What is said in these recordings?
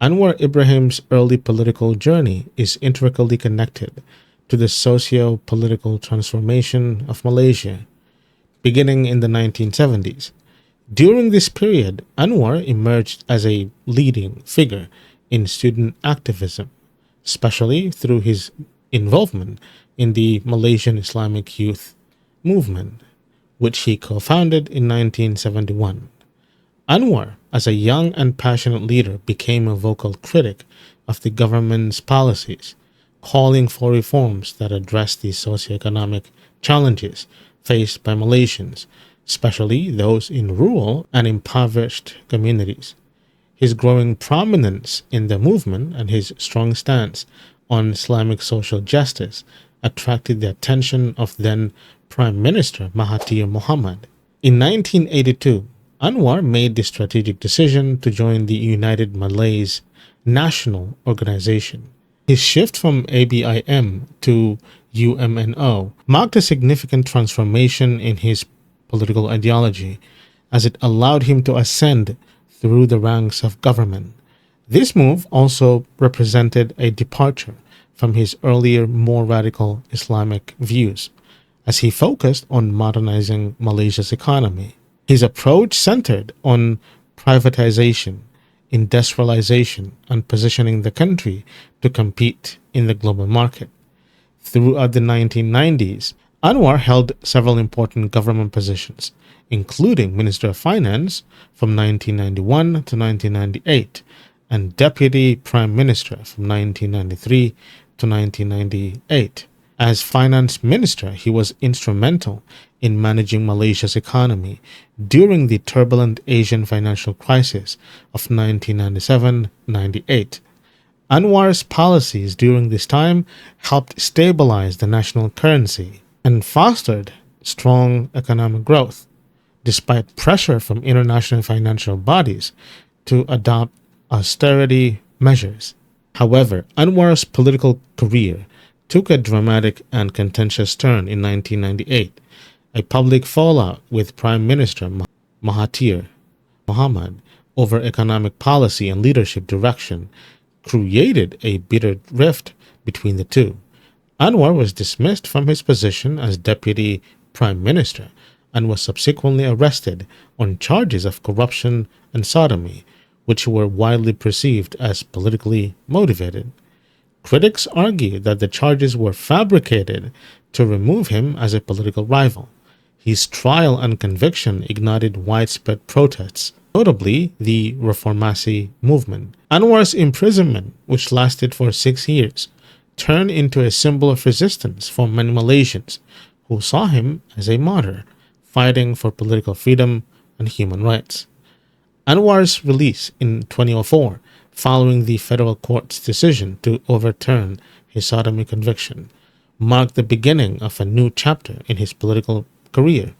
Anwar Ibrahim's early political journey is intricately connected to the socio-political transformation of Malaysia, beginning in the 1970s. During this period, Anwar emerged as a leading figure in student activism, especially through his involvement in the Malaysian Islamic Youth Movement, which he co-founded in 1971. Anwar, as a young and passionate leader, became a vocal critic of the government's policies, calling for reforms that address the socioeconomic challenges faced by Malaysians, especially those in rural and impoverished communities. His growing prominence in the movement and his strong stance on Islamic social justice attracted the attention of then Prime Minister Mahathir Mohamad. In 1982, Anwar made the strategic decision to join the United Malays National Organization. His shift from ABIM to UMNO marked a significant transformation in his political ideology, as it allowed him to ascend through the ranks of government. This move also represented a departure from his earlier more radical Islamic views, as he focused on modernizing Malaysia's economy. His approach centered on privatization, industrialization, and positioning the country to compete in the global market. Throughout the 1990s, Anwar held several important government positions, including Minister of Finance from 1991 to 1998 and Deputy Prime Minister from 1993 to 1998. As finance minister, he was instrumental in managing Malaysia's economy during the turbulent Asian financial crisis of 1997-98. Anwar's policies during this time helped stabilize the national currency and fostered strong economic growth, despite pressure from international financial bodies to adopt austerity measures. However, Anwar's political career took a dramatic and contentious turn in 1998. A public fallout with Prime Minister Mahathir Mohamad over economic policy and leadership direction created a bitter rift between the two. Anwar was dismissed from his position as Deputy Prime Minister and was subsequently arrested on charges of corruption and sodomy, which were widely perceived as politically motivated. Critics argue that the charges were fabricated to remove him as a political rival. His trial and conviction ignited widespread protests, notably the Reformasi movement. Anwar's imprisonment, which lasted for 6 years, turned into a symbol of resistance for many Malaysians who saw him as a martyr, fighting for political freedom and human rights. Anwar's release in 2004, following the federal court's decision to overturn his sodomy conviction, marked the beginning of a new chapter in his political career.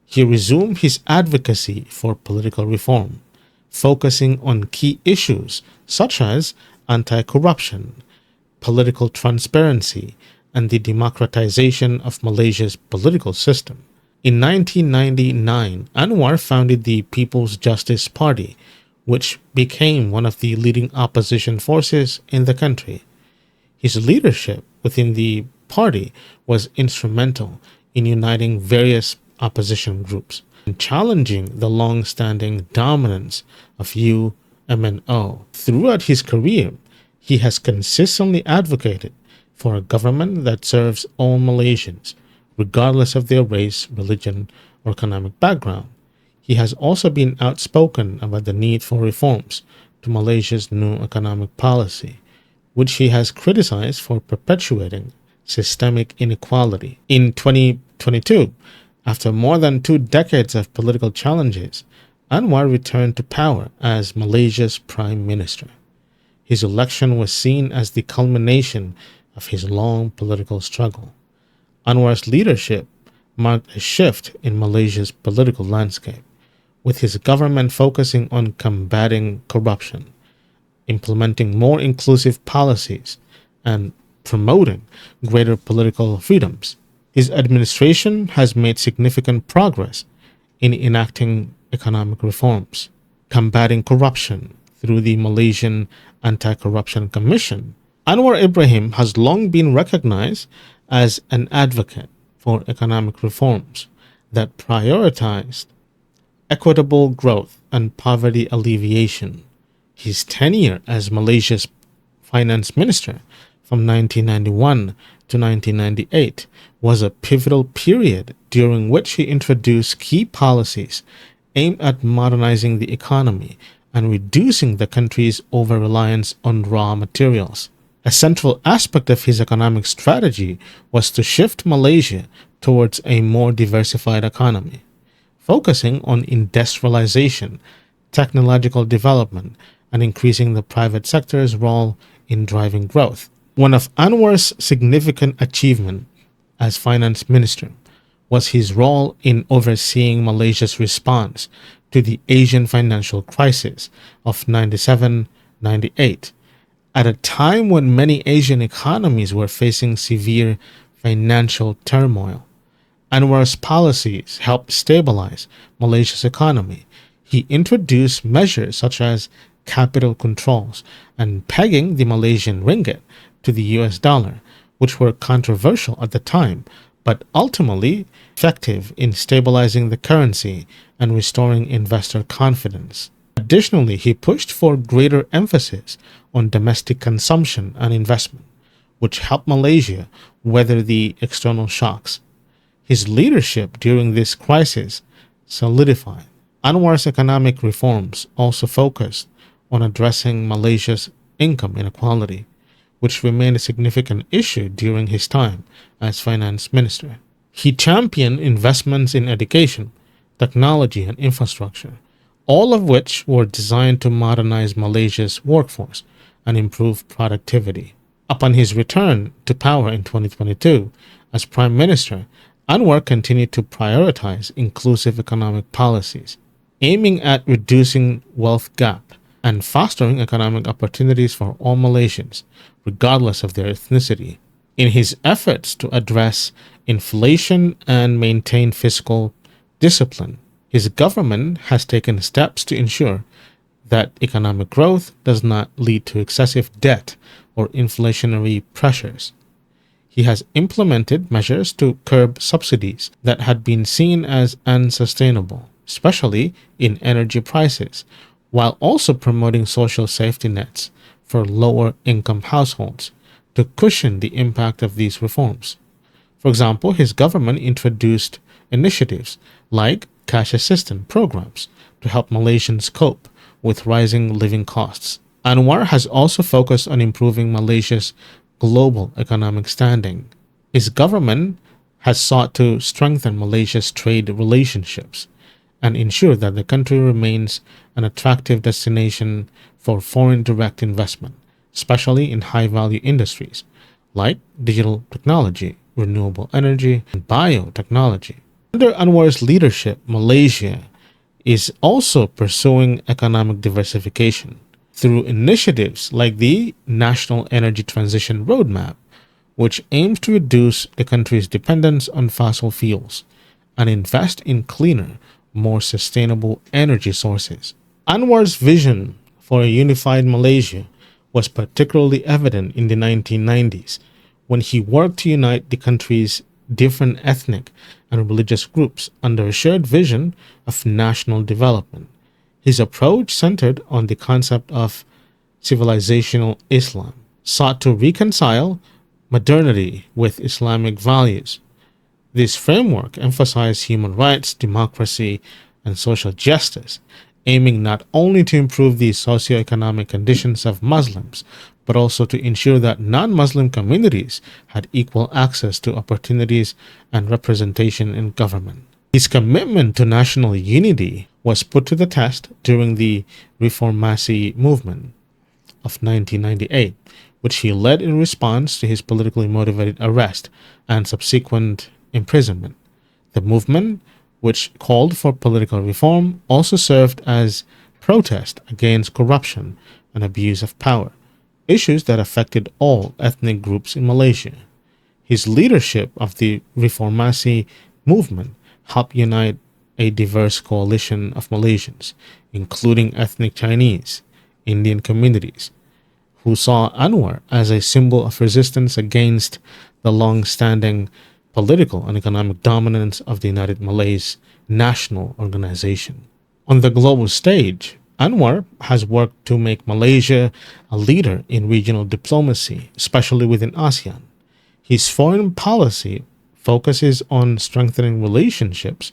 He resumed his advocacy for political reform, focusing on key issues such as anti-corruption, political transparency, and the democratization of Malaysia's political system. In 1999, Anwar founded the People's Justice Party, which became one of the leading opposition forces in the country. His leadership within the party was instrumental in uniting various opposition groups and challenging the long-standing dominance of UMNO. Throughout his career, he has consistently advocated for a government that serves all Malaysians, regardless of their race, religion, or economic background. He has also been outspoken about the need for reforms to Malaysia's new economic policy, which he has criticized for perpetuating systemic inequality. In 2022, after more than 2 decades of political challenges, Anwar returned to power as Malaysia's Prime Minister. His election was seen as the culmination of his long political struggle. Anwar's leadership marked a shift in Malaysia's political landscape, with his government focusing on combating corruption, implementing more inclusive policies, and promoting greater political freedoms. His administration has made significant progress in enacting economic reforms, combating corruption through the Malaysian Anti-Corruption Commission. Anwar Ibrahim has long been recognized as an advocate for economic reforms that prioritized equitable growth and poverty alleviation. His tenure as Malaysia's finance minister from 1991 to 1998 was a pivotal period during which he introduced key policies aimed at modernizing the economy and reducing the country's over-reliance on raw materials. A central aspect of his economic strategy was to shift Malaysia towards a more diversified economy, focusing on industrialization, technological development, and increasing the private sector's role in driving growth. One of Anwar's significant achievements as finance minister was his role in overseeing Malaysia's response to the Asian financial crisis of 97-98. At a time when many Asian economies were facing severe financial turmoil, Anwar's policies helped stabilize Malaysia's economy. He introduced measures such as capital controls and pegging the Malaysian ringgit to the US dollar, which were controversial at the time, but ultimately effective in stabilizing the currency and restoring investor confidence. Additionally, he pushed for greater emphasis on domestic consumption and investment, which helped Malaysia weather the external shocks. His leadership during this crisis solidified. Anwar's economic reforms also focused on addressing Malaysia's income inequality, which remained a significant issue during his time as finance minister. He championed investments in education, technology, and infrastructure, all of which were designed to modernize Malaysia's workforce and improve productivity. Upon his return to power in 2022 as Prime Minister, Anwar continued to prioritize inclusive economic policies, aiming at reducing wealth gap and fostering economic opportunities for all Malaysians, regardless of their ethnicity. In his efforts to address inflation and maintain fiscal discipline, his government has taken steps to ensure that economic growth does not lead to excessive debt or inflationary pressures. He has implemented measures to curb subsidies that had been seen as unsustainable, especially in energy prices, while also promoting social safety nets for lower-income households to cushion the impact of these reforms. For example, his government introduced initiatives like cash assistance programs to help Malaysians cope with rising living costs. Anwar has also focused on improving Malaysia's global economic standing. His government has sought to strengthen Malaysia's trade relationships and ensure that the country remains an attractive destination for foreign direct investment, especially in high-value industries like digital technology, renewable energy, and biotechnology. Under Anwar's leadership, Malaysia is also pursuing economic diversification through initiatives like the National Energy Transition Roadmap, which aims to reduce the country's dependence on fossil fuels and invest in cleaner, more sustainable energy sources. Anwar's vision for a unified Malaysia was particularly evident in the 1990s when he worked to unite the country's different ethnic and religious groups under a shared vision of national development. His approach centered on the concept of civilizational Islam, sought to reconcile modernity with Islamic values. This framework emphasized human rights, democracy, and social justice, aiming not only to improve the socioeconomic conditions of Muslims, but also to ensure that non-Muslim communities had equal access to opportunities and representation in government. His commitment to national unity was put to the test during the Reformasi movement of 1998, which he led in response to his politically motivated arrest and subsequent imprisonment. The movement, which called for political reform, also served as protest against corruption and abuse of power, issues that affected all ethnic groups in Malaysia. His leadership of the Reformasi movement helped unite a diverse coalition of Malaysians, including ethnic Chinese, Indian communities, who saw Anwar as a symbol of resistance against the long-standing political and economic dominance of the United Malays National Organization. On the global stage, Anwar has worked to make Malaysia a leader in regional diplomacy, especially within ASEAN. His foreign policy focuses on strengthening relationships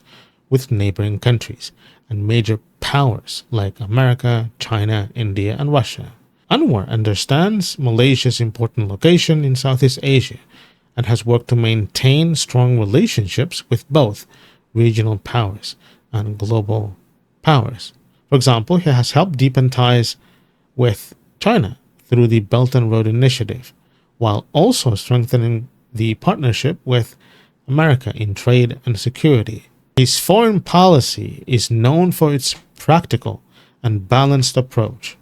with neighboring countries and major powers like America, China, India, and Russia. Anwar understands Malaysia's important location in Southeast Asia and has worked to maintain strong relationships with both regional powers and global powers. For example, he has helped deepen ties with China through the Belt and Road Initiative, while also strengthening the partnership with America in trade and security. His foreign policy is known for its practical and balanced approach.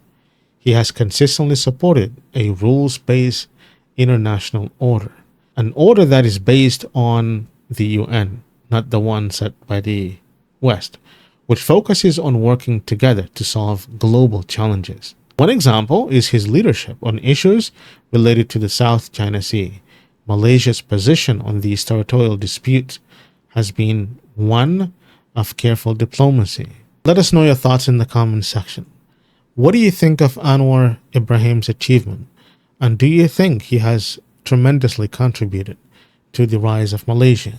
He has consistently supported a rules-based international order, an order that is based on the UN, not the one set by the West, which focuses on working together to solve global challenges. One example is his leadership on issues related to the South China Sea. Malaysia's position on these territorial disputes has been one of careful diplomacy. Let us know your thoughts in the comment section. What do you think of Anwar Ibrahim's achievement? And do you think he has tremendously contributed to the rise of Malaysia?